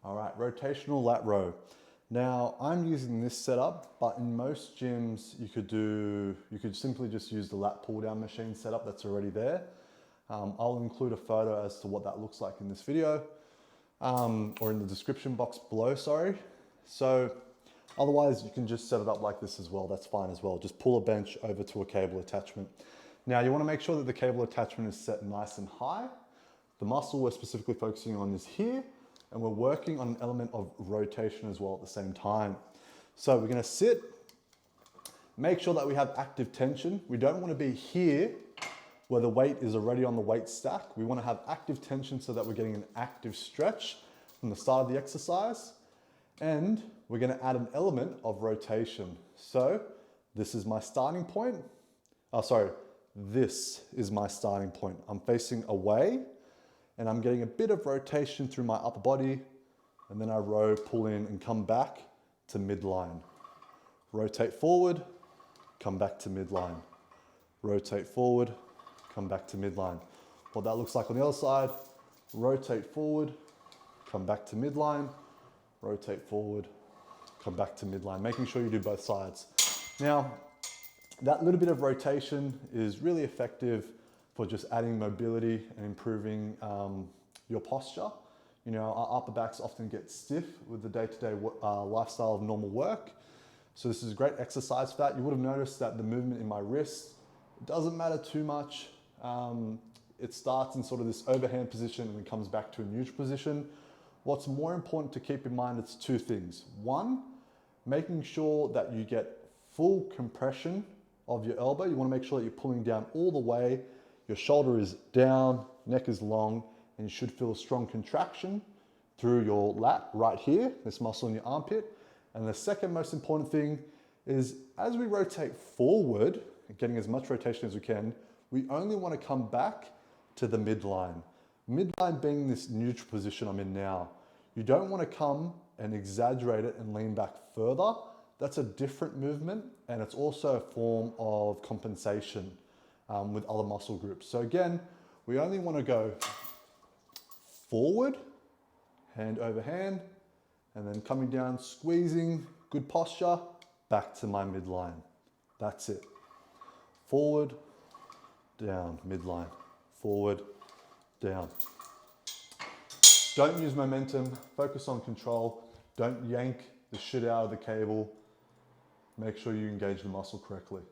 All right, rotational lat row. Now I'm using this setup, but in most gyms you could simply just use the lat pull down machine setup that's already there. I'll include a photo as to what that looks like in this video, or in the description box below, sorry. So otherwise you can just set it up like this as well, that's fine as well. Just pull a bench over to a cable attachment. Now you wanna make sure that the cable attachment is set nice and high. The muscle we're specifically focusing on is here, and we're working on an element of rotation as well at the same time. So we're gonna sit, make sure that we have active tension. We don't wanna be here where the weight is already on the weight stack. We wanna have active tension so that we're getting an active stretch from the start of the exercise. And we're gonna add an element of rotation. So this is my starting point. This is my starting point. I'm facing away, and I'm getting a bit of rotation through my upper body, and then I row, pull in, and come back to midline. Rotate forward, come back to midline. Rotate forward, come back to midline. What that looks like on the other side, rotate forward, come back to midline, rotate forward, come back to midline, making sure you do both sides. Now, that little bit of rotation is really effective for just adding mobility and improving your posture. You know, our upper backs often get stiff with the day-to-day lifestyle of normal work. So this is a great exercise for that. You would have noticed that the movement in my wrist doesn't matter too much. It starts in sort of this overhand position and then comes back to a neutral position. What's more important to keep in mind is two things. One, making sure that you get full compression of your elbow. You want to make sure that you're pulling down all the way. Your shoulder is down, neck is long, and you should feel a strong contraction through your lat right here, this muscle in your armpit. And the second most important thing is as we rotate forward, getting as much rotation as we can, we only want to come back to the midline. Midline being this neutral position I'm in now. You don't want to come and exaggerate it and lean back further. That's a different movement, and it's also a form of compensation with other muscle groups. So again, we only want to go forward, hand over hand, and then coming down, squeezing, good posture, back to my midline. That's it. Forward, down, midline, forward, down. Don't use momentum, focus on control. Don't yank the shit out of the cable. Make sure you engage the muscle correctly.